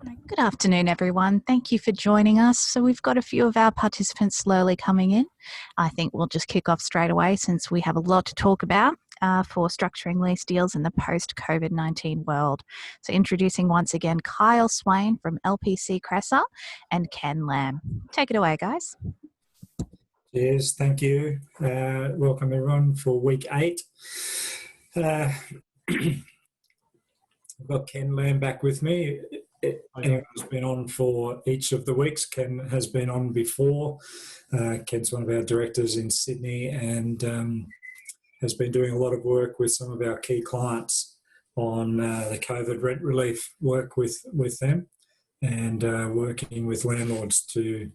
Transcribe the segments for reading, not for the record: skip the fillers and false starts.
Good afternoon, everyone. Thank you for joining us. So we've got a few of our participants slowly coming in. I think we'll just kick off straight away since we have a lot to talk about for structuring lease deals in the post-COVID-19 world. So introducing once again Kyle Swain from Lpc Cresa and Ken Lam. Take it away, guys. Cheers, thank you. Welcome everyone for week 8. I've got Ken Lam back with me. Anyone who's been on for each of the weeks, Ken has been on before. Ken's one of our directors in Sydney and has been doing a lot of work with some of our key clients on the COVID rent relief work with them and working with landlords to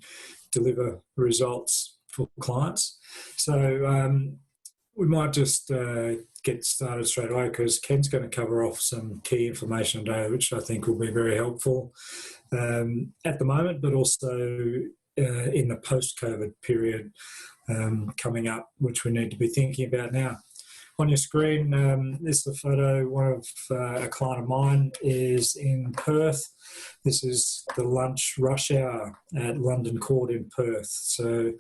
deliver results for clients. So we might just get started straight away because Ken's going to cover off some key information today, which I think will be very helpful at the moment, but also in the post-COVID period coming up, which we need to be thinking about now. On your screen, this is a photo. One of a client of mine is in Perth. This is the lunch rush hour at London Court in Perth. So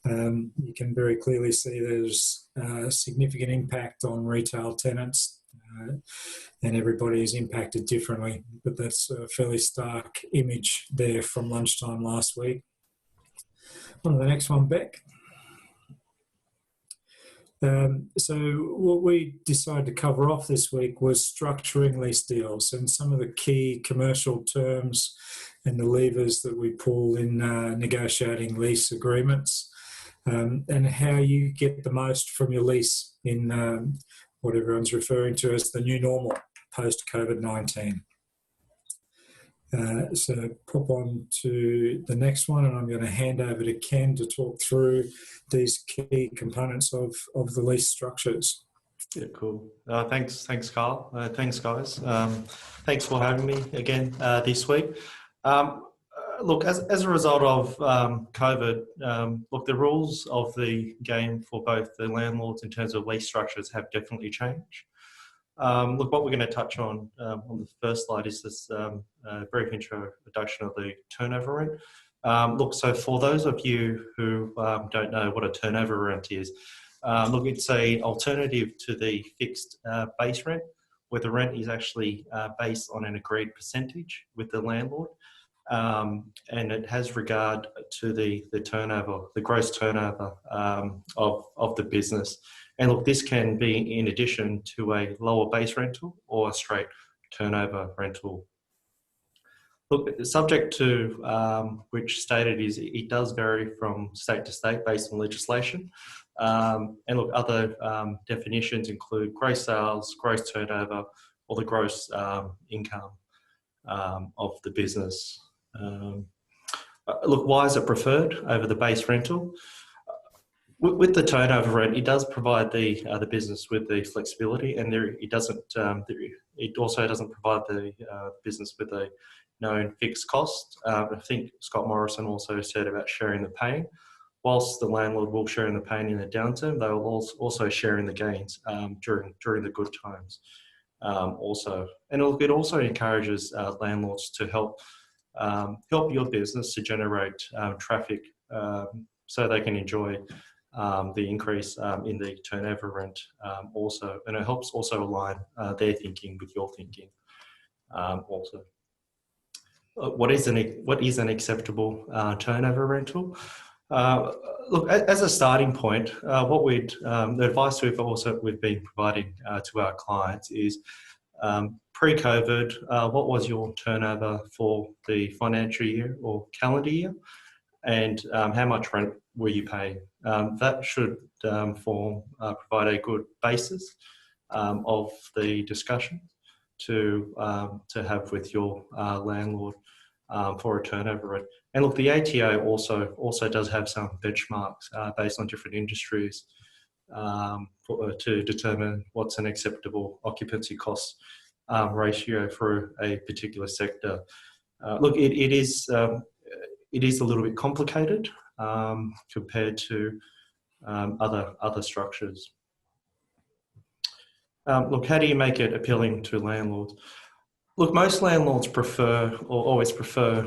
you can very clearly see there's a significant impact on retail tenants and everybody is impacted differently. But that's a fairly stark image there from lunchtime last week. On to the next one, Beck. So what we decided to cover off this week was structuring lease deals and some of the key commercial terms and the levers that we pull in negotiating lease agreements and how you get the most from your lease in what everyone's referring to as the new normal post-COVID-19. So pop on to the next one and I'm going to hand over to Ken to talk through these key components of the lease structures. Yeah, cool. Thanks Carl. Thanks guys. Thanks for having me again this week. Look, as a result of COVID, look, the rules of the game for both the landlords in terms of lease structures have definitely changed. Look, what we're going to touch on the first slide is this brief introduction of the turnover rent. Look, so for those of you who don't know what a turnover rent is, look, it's an alternative to the fixed base rent, where the rent is actually based on an agreed percentage with the landlord, and it has regard to the turnover, the gross turnover of the business. And look, this can be in addition to a lower base rental or a straight turnover rental. Look, subject to which state it is, it does vary from state to state based on legislation. And look, other definitions include gross sales, gross turnover, or the gross income of the business. Look, why is it preferred over the base rental? With the turnover rent, it does provide the business with the flexibility, and it also doesn't provide the business with a known fixed cost. I think Scott Morrison also said about sharing the pain. Whilst the landlord will share in the pain in the downturn, they will also share in the gains during the good times. Also, and it also encourages landlords to help your business to generate traffic so they can enjoy the increase in the turnover rent also, and it helps also align their thinking with your thinking also. What is an acceptable turnover rental? Look, as a starting point, the advice we've been providing to our clients is pre-COVID, what was your turnover for the financial year or calendar year, and how much rent were you paying? That should provide a good basis of the discussion to have with your landlord for a turnover rate. And look, the ATO also does have some benchmarks based on different industries to determine what's an acceptable occupancy cost ratio for a particular sector. Look, it is a little bit complicated compared to other structures. Look, how do you make it appealing to landlords? Look, most landlords prefer or always prefer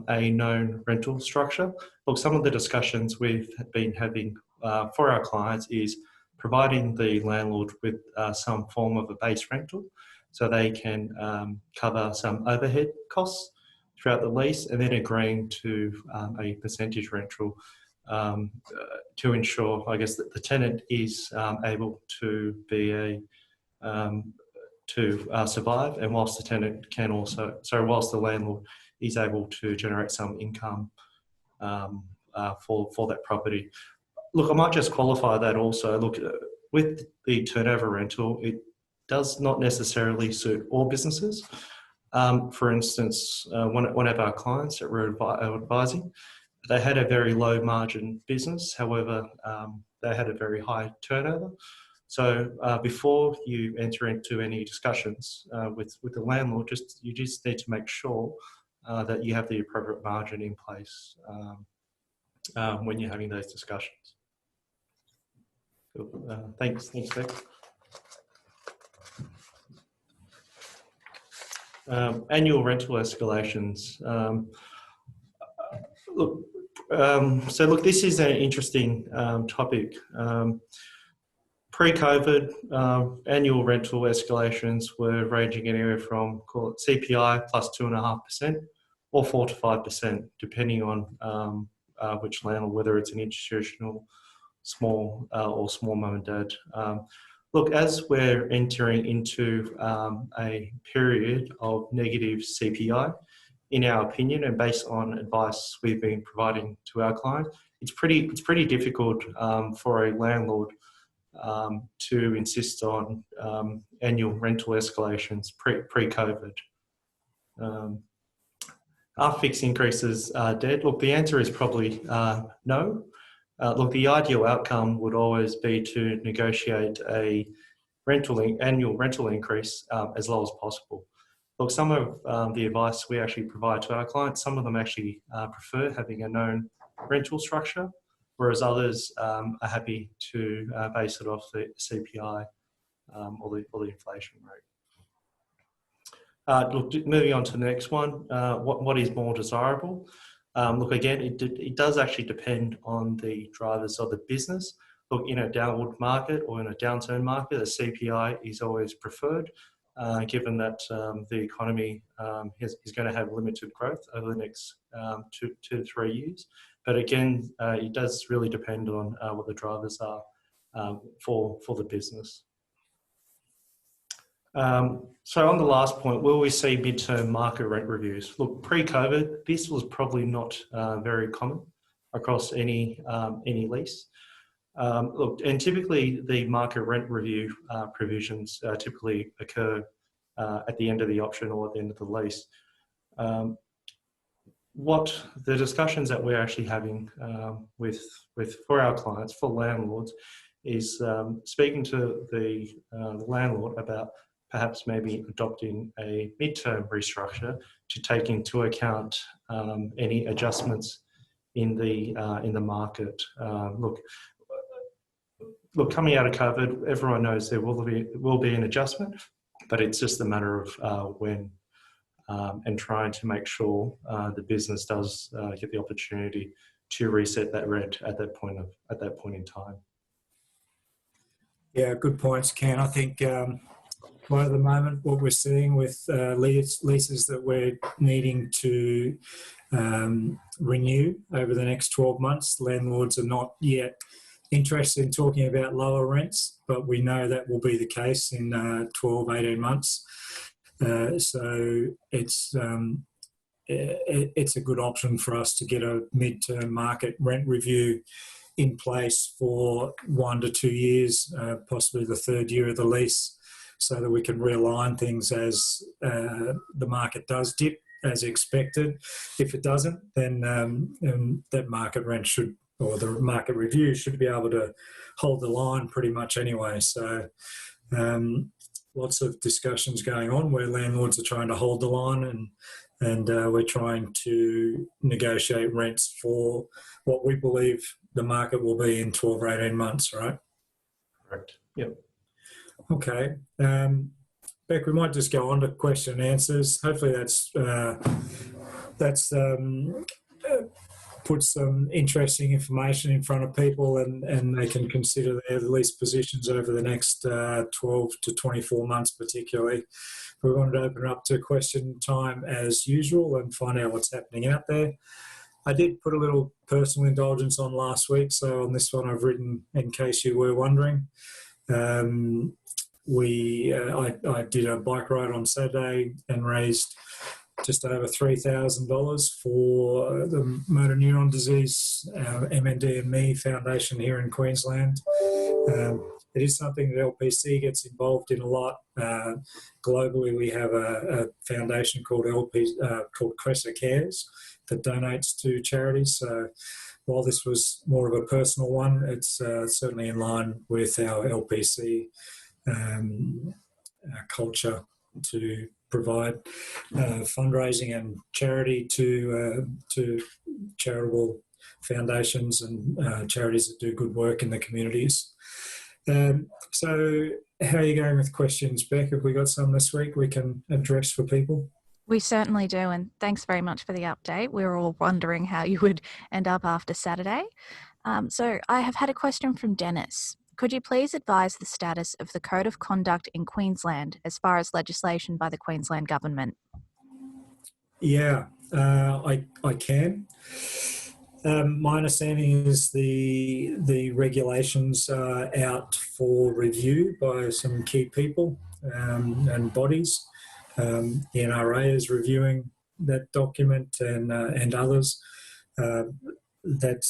a known rental structure. Look, some of the discussions we've been having for our clients is providing the landlord with some form of a base rental so they can cover some overhead costs throughout the lease, and then agreeing to a percentage rental to ensure, I guess, that the tenant is able to be survive, and whilst the tenant can also, whilst the landlord is able to generate some income for that property. Look, I might just qualify that also. Look, with the turnover rental, it does not necessarily suit all businesses. For instance, one of our clients that we're advising, they had a very low margin business. However, they had a very high turnover. So before you enter into any discussions with the landlord, you just need to make sure that you have the appropriate margin in place when you're having those discussions. Cool. Thanks, Beck. Annual rental escalations. Look, this is an interesting topic. Pre-COVID, annual rental escalations were ranging anywhere from, call it CPI plus 2.5% or 4 to 5%, depending on which landlord, whether it's an institutional, small or small mum and dad. Look, as we're entering into a period of negative CPI, in our opinion, and based on advice we've been providing to our clients, it's pretty difficult for a landlord to insist on annual rental escalations pre-COVID. Are fixed increases dead? Look, the answer is probably no. Look, the ideal outcome would always be to negotiate a annual rental increase as low as possible. Look, some of the advice we actually provide to our clients, some of them actually prefer having a known rental structure, whereas others are happy to base it off the CPI or the inflation rate. Look, moving on to the next one, what is more desirable? Look, again, it does actually depend on the drivers of the business. Look, in a downward market or in a downturn market, a CPI is always preferred, given that the economy is going to have limited growth over the next 2 to 3 years. But again, it does really depend on what the drivers are for the business. So on the last point, will we see midterm market rent reviews? Look, pre-COVID, this was probably not very common across any lease. Look, and typically the market rent review provisions typically occur at the end of the option or at the end of the lease. What the discussions that we're actually having for our clients, for landlords, is speaking to the landlord about perhaps maybe adopting a midterm restructure to take into account any adjustments in the market. Look, coming out of COVID, everyone knows there will be an adjustment, but it's just a matter of when, and trying to make sure the business does get the opportunity to reset that rent at that point in time. Yeah, good points, Ken. I think right at the moment, what we're seeing with leases that we're needing to renew over the next 12 months, landlords are not yet interested in talking about lower rents, but we know that will be the case in 12, 18 months. So it's a good option for us to get a midterm market rent review in place for 1 to 2 years, possibly the third year of the lease, so that we can realign things as the market does dip as expected. If it doesn't, then that market rent should, or the market review should be able to hold the line pretty much anyway. So lots of discussions going on where landlords are trying to hold the line, and we're trying to negotiate rents for what we believe the market will be in 12 or 18 months, right? Correct. Yep. Okay. Beck, we might just go on to question and answers. Hopefully that's put some interesting information in front of people, and they can consider their lease positions over the next 12 to 24 months particularly. We wanted to open up to question time as usual and find out what's happening out there. I did put a little personal indulgence on last week, so on this one I've written, in case you were wondering. I did a bike ride on Saturday and raised just over $3,000 for the Motor Neuron Disease MND and Me Foundation here in Queensland. It is something that LPC gets involved in a lot. Globally, we have a foundation called Cresa Cares that donates to charities. So while this was more of a personal one, it's certainly in line with our LPC culture to provide fundraising and charity to charitable foundations and charities that do good work in the communities. So how are you going with questions, Beck? Have we got some this week we can address for people? We certainly do, and thanks very much for the update. We were all wondering how you would end up after Saturday. So I have had a question from Dennis. Could you please advise the status of the Code of Conduct in Queensland as far as legislation by the Queensland Government? Yeah, I can. My understanding is the regulations are out for review by some key people and bodies. The NRA is reviewing that document and others. That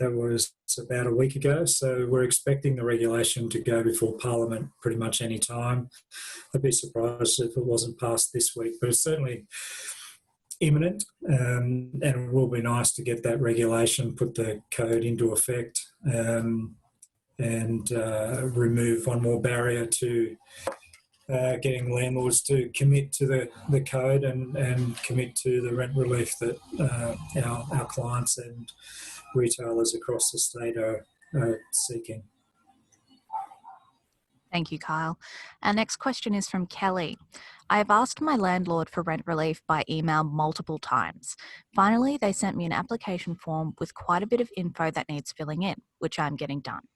was about a week ago, so we're expecting the regulation to go before Parliament pretty much any time. I'd be surprised if it wasn't passed this week, but it's certainly imminent, and it will be nice to get that regulation, put the code into effect, and remove one more barrier to getting landlords to commit to the code and commit to the rent relief that our clients and retailers across the state are seeking. Thank you, Kyle. Our next question is from Kelly. I have asked my landlord for rent relief by email multiple times. Finally, they sent me an application form with quite a bit of info that needs filling in, which I'm getting done.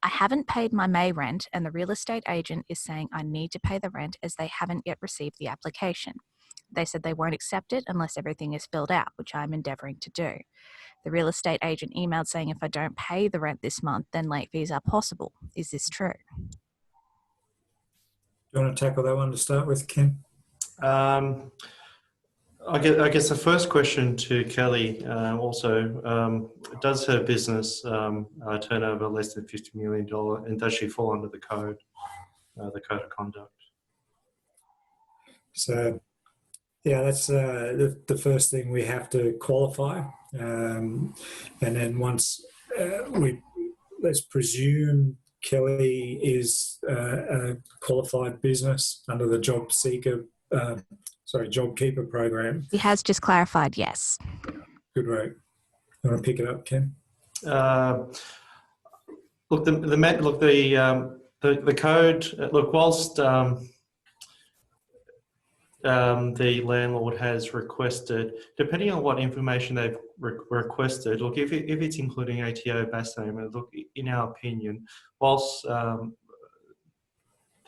I haven't paid my May rent, and the real estate agent is saying I need to pay the rent as they haven't yet received the application. They said they won't accept it unless everything is filled out, which I'm endeavouring to do. The real estate agent emailed saying if I don't pay the rent this month, then late fees are possible. Is this true? Do you want to tackle that one to start with, Ken? I guess the first question to Kelly does her business turnover less than $50 million, and does she fall under the code of conduct? So, yeah, that's the first thing we have to qualify, and then once let's presume Kelly is a qualified business under the JobKeeper program. He has just clarified, yes. Good work. You want to pick it up, Ken? Look, the code. Look, whilst the landlord has requested, depending on what information they've requested, look, if it's including ATO, BAS name, look, in our opinion, whilst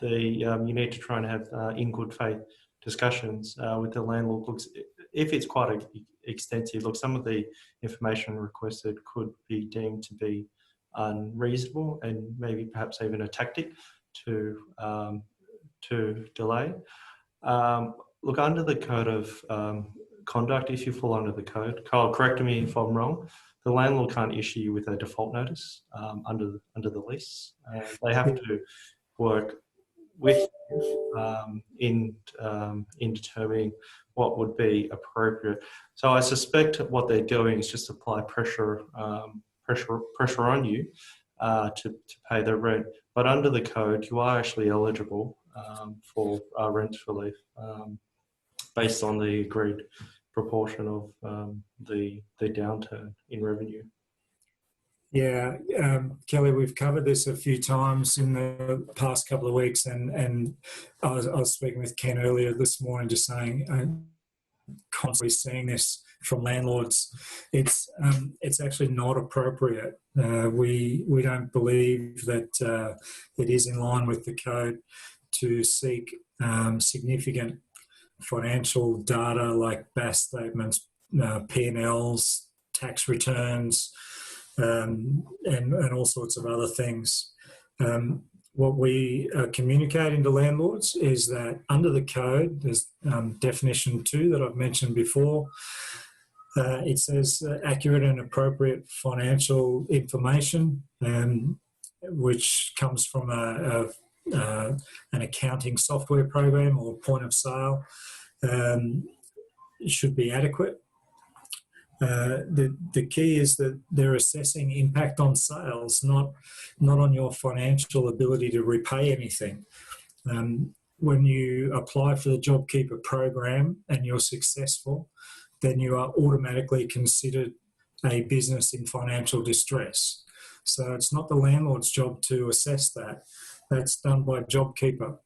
you need to try and have in good faith discussions with the landlord. Looks, if it's quite extensive, look, some of the information requested could be deemed to be unreasonable and maybe perhaps even a tactic to delay. Look, under the code of conduct, if you fall under the code, Kyle, correct me if I'm wrong, the landlord can't issue you with a default notice under the lease. They have to work with in determining what would be appropriate. So I suspect what they're doing is just apply pressure on you to pay the rent. But under the code, you are actually eligible for rent relief based on the agreed proportion of the downturn in revenue. Yeah, Kelly, we've covered this a few times in the past couple of weeks, and I was speaking with Ken earlier this morning, just saying, constantly seeing this from landlords. It's actually not appropriate. We don't believe that it is in line with the code to seek significant financial data like BAS statements, P&Ls, tax returns, and all sorts of other things. What we are communicating to landlords is that under the code, there's definition 2 that I've mentioned before. It says accurate and appropriate financial information, which comes from an accounting software program or point of sale. It should be adequate. The key is that they're assessing impact on sales, not on your financial ability to repay anything. When you apply for the JobKeeper program and you're successful, then you are automatically considered a business in financial distress. So it's not the landlord's job to assess that. That's done by JobKeeper.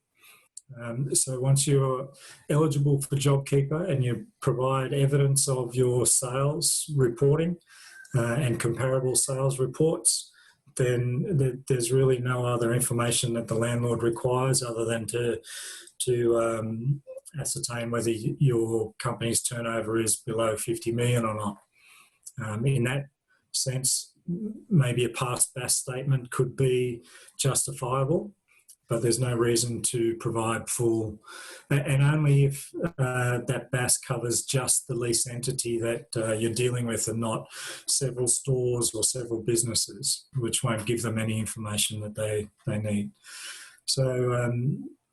So once you're eligible for JobKeeper and you provide evidence of your sales reporting and comparable sales reports, then there's really no other information that the landlord requires other than to ascertain whether your company's turnover is below 50 million or not. In that sense, maybe a past BAS statement could be justifiable, but there's no reason to provide full, and only if that BAS covers just the lease entity that you're dealing with and not several stores or several businesses, which won't give them any information that they need. So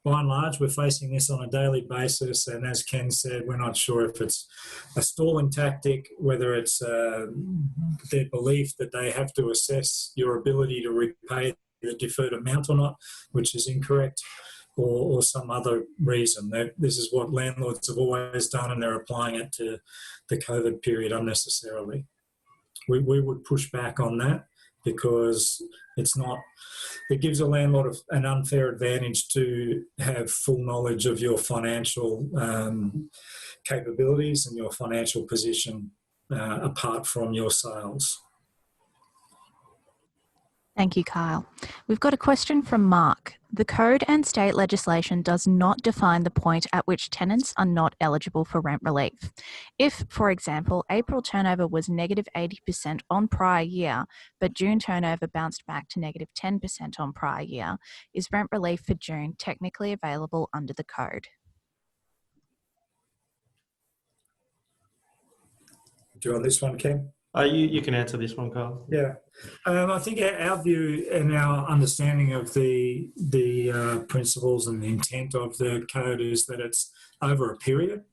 by and large, we're facing this on a daily basis, and as Ken said, we're not sure if it's a stalling tactic, whether it's their belief that they have to assess your ability to repay the deferred amount or not, which is incorrect, or some other reason. This is what landlords have always done, and they're applying it to the COVID period unnecessarily. We would push back on that because it gives a landlord an unfair advantage to have full knowledge of your financial capabilities and your financial position apart from your sales. Thank you, Kyle. We've got a question from Mark. The code and state legislation does not define the point at which tenants are not eligible for rent relief. If, for example, April turnover was negative 80% on prior year, but June turnover bounced back to negative 10% on prior year, is rent relief for June technically available under the code? Do you want this one, Ken? You can answer this one, Carl. Yeah, I think our view and our understanding of the principles and the intent of the code is that it's over a period,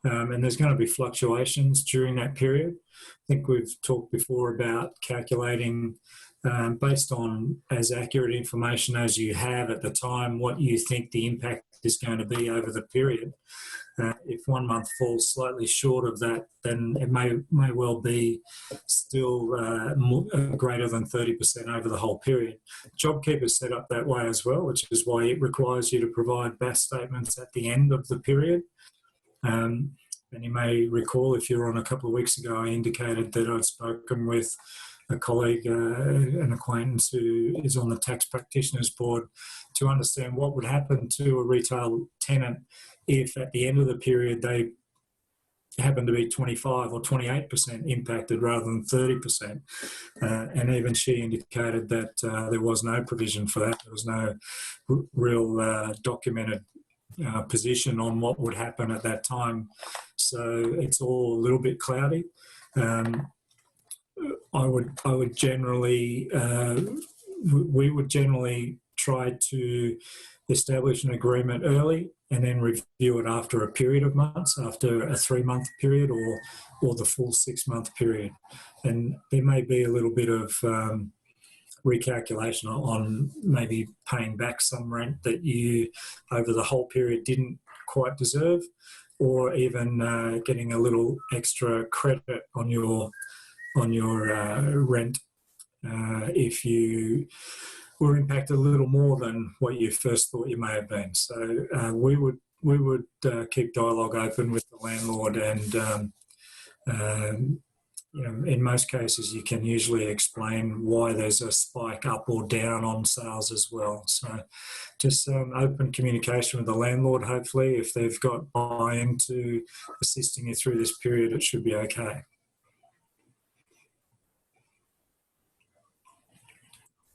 and there's going to be fluctuations during that period. I think we've talked before about calculating based on as accurate information as you have at the time what you think the impact is going to be over the period. If 1 month falls slightly short of that, then it may well be still greater than 30% over the whole period. JobKeeper is set up that way as well, which is why it requires you to provide BAS statements at the end of the period. And you may recall, if you were on a couple of weeks ago, I indicated that I'd spoken with a colleague, an acquaintance who is on the tax practitioners board, to understand what would happen to a retail tenant if at the end of the period they happen to be 25 or 28% impacted rather than 30%. And even she indicated that there was no provision for that. There was no real documented position on what would happen at that time. So it's all a little bit cloudy. I would generally, we would generally try to establish an agreement early and then review it after a period of months, after a 3-month period or the full 6-month period. And there may be a little bit of recalculation on maybe paying back some rent that you over the whole period didn't quite deserve, or even getting a little extra credit on your rent if you were impacted a little more than what you first thought you may have been. So we would keep dialogue open with the landlord, and in most cases you can usually explain why there's a spike up or down on sales as well. So just open communication with the landlord. Hopefully, if they've got buy-in to assisting you through this period, it should be okay.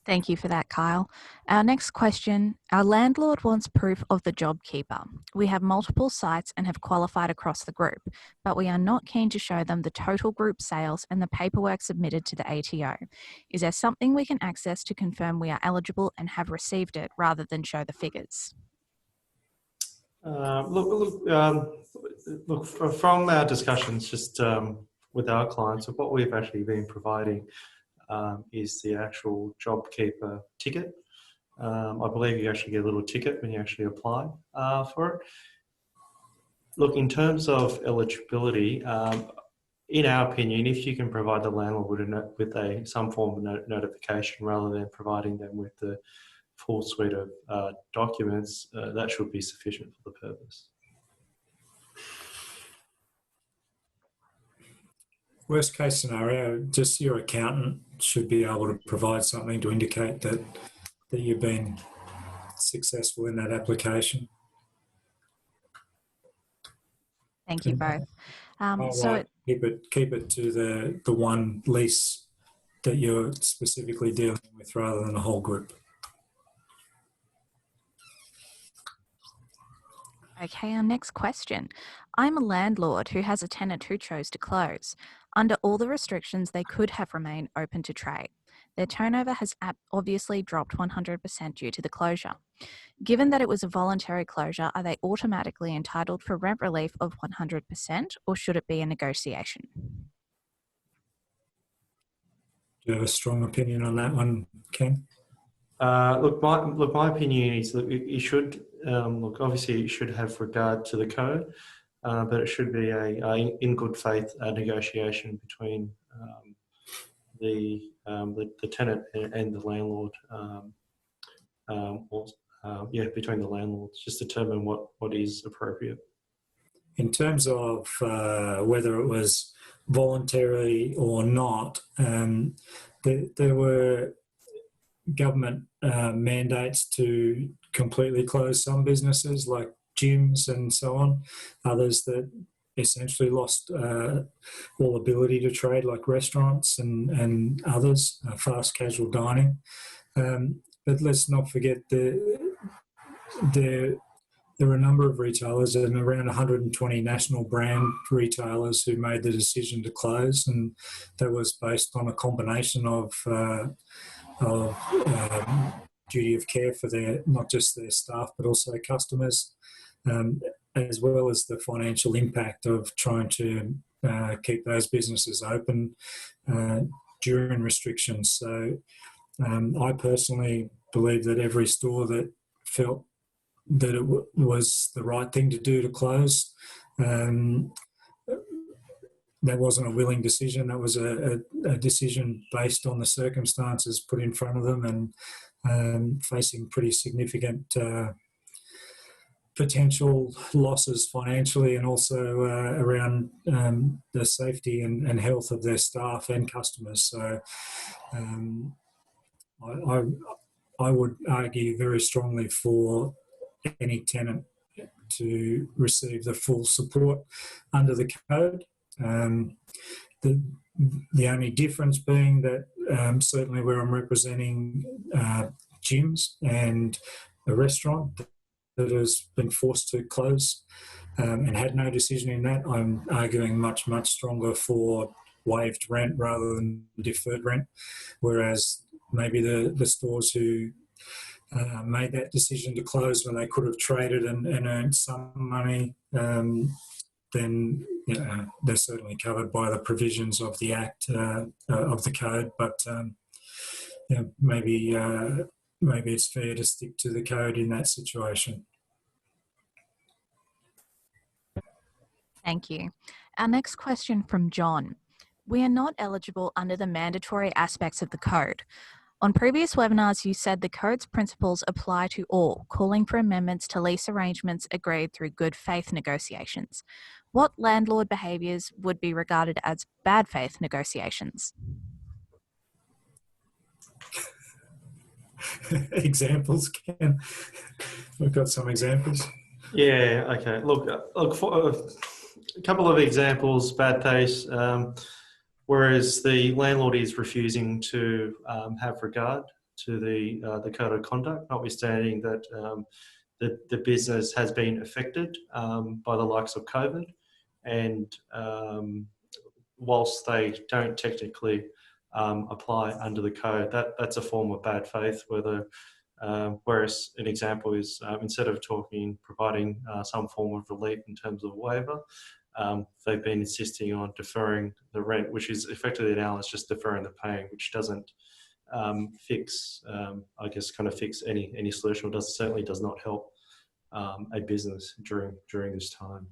Thank you for that, Kyle. Our next question, our landlord wants proof of the job keeper. We have multiple sites and have qualified across the group, but we are not keen to show them the total group sales and the paperwork submitted to the ATO. Is there something we can access to confirm we are eligible and have received it rather than show the figures? Look, from our discussions just with our clients, what we've actually been providing is the actual JobKeeper ticket. I believe you actually get a little ticket when you actually apply for it. Look, in terms of eligibility, in our opinion, if you can provide the landlord with some form of notification rather than providing them with the full suite of documents, that should be sufficient for the purpose. Worst case scenario, just your accountant should be able to provide something to indicate that you've been successful in that application. Thank you both. Keep it to the one lease that you're specifically dealing with rather than the whole group. Okay, our next question. I'm a landlord who has a tenant who chose to close. Under all the restrictions, they could have remained open to trade. Their turnover has obviously dropped 100% due to the closure. Given that it was a voluntary closure, are they automatically entitled for rent relief of 100%, or should it be a negotiation? Do you have a strong opinion on that one, Ken? My opinion is that it should obviously it should have regard to the code, but it should be a in good faith negotiation between the tenant and the landlord. Between the landlords, just determine what is appropriate. In terms of whether it was voluntary or not, there were government mandates to completely close some businesses like gyms and so on, others that essentially lost all ability to trade like restaurants and others, fast casual dining. But let's not forget there are a number of retailers and around 120 national brand retailers who made the decision to close, and that was based on a combination of duty of care for not just their staff but also customers, as well as the financial impact of trying to keep those businesses open during restrictions. So I personally believe that every store that felt that it was the right thing to do to close, that wasn't a willing decision. That was a decision based on the circumstances put in front of them and facing pretty significant potential losses financially and also around the safety and health of their staff and customers. So I would argue very strongly for any tenant to receive the full support under the code. The only difference being that certainly where I'm representing gyms and a restaurant that has been forced to close and had no decision in that, I'm arguing much, much stronger for waived rent rather than deferred rent, whereas maybe the stores who made that decision to close when they could have traded and earned some money, then they're certainly covered by the provisions of the Act, of the code. But maybe it's fair to stick to the code in that situation. Thank you. Our next question from John. We are not eligible under the mandatory aspects of the code. On previous webinars, you said the code's principles apply to all, calling for amendments to lease arrangements agreed through good faith negotiations. What landlord behaviours would be regarded as bad faith negotiations? Examples, Ken? We've got some examples. Yeah, okay. Look for a couple of examples, bad taste, whereas the landlord is refusing to have regard to the code of conduct, notwithstanding that the business has been affected by the likes of COVID, and whilst they don't technically apply under the code, that's a form of bad faith. Whereas an example is instead of providing some form of relief in terms of waiver, they've been insisting on deferring the rent, which is effectively now it's just deferring the paying, which doesn't fix, fix any solution, or certainly does not help a business during this time.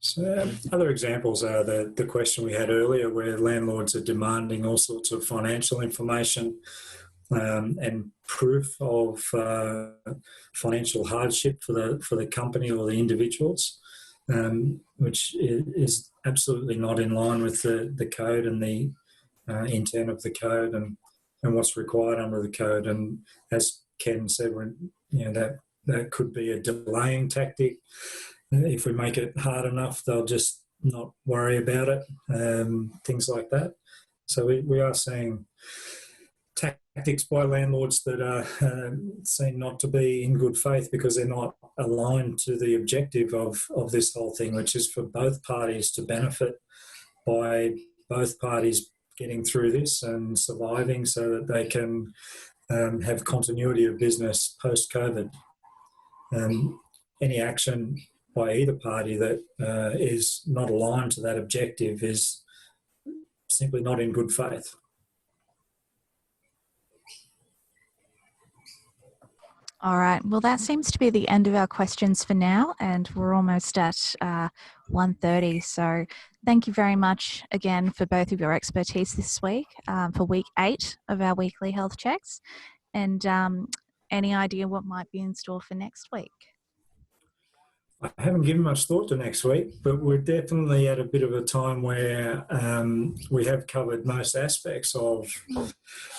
So other examples are the question we had earlier, where landlords are demanding all sorts of financial information and proof of financial hardship for the company or the individuals, which is absolutely not in line with the code and the intent of the code and what's required under the code. And as Ken said, that could be a delaying tactic. If we make it hard enough, they'll just not worry about it, things like that. So we are seeing tactics by landlords that are seen not to be in good faith because they're not aligned to the objective of this whole thing, which is for both parties to benefit by both parties getting through this and surviving so that they can have continuity of business post-COVID. Any action by either party that is not aligned to that objective is simply not in good faith. All right, well, that seems to be the end of our questions for now, and we're almost at 1:30. So thank you very much again for both of your expertise this week, for week 8 of our weekly health checks. And any idea what might be in store for next week? I haven't given much thought to next week, but we're definitely at a bit of a time where we have covered most aspects of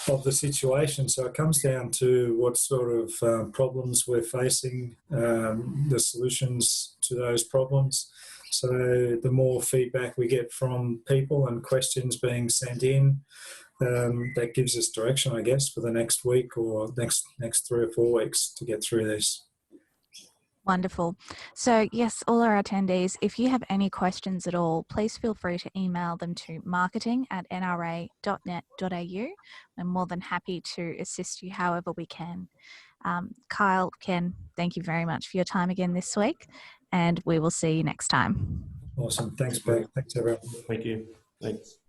the situation. So it comes down to what sort of problems we're facing, the solutions to those problems. So the more feedback we get from people and questions being sent in, that gives us direction, I guess, for the next week or next 3 or 4 weeks to get through this. Wonderful. So yes, all our attendees, if you have any questions at all, please feel free to email them to marketing@nra.net.au. I'm more than happy to assist you however we can. Kyle, Ken, thank you very much for your time again this week, and we will see you next time. Awesome. Thanks, Beck. Thanks, everyone. Thank you. Thanks.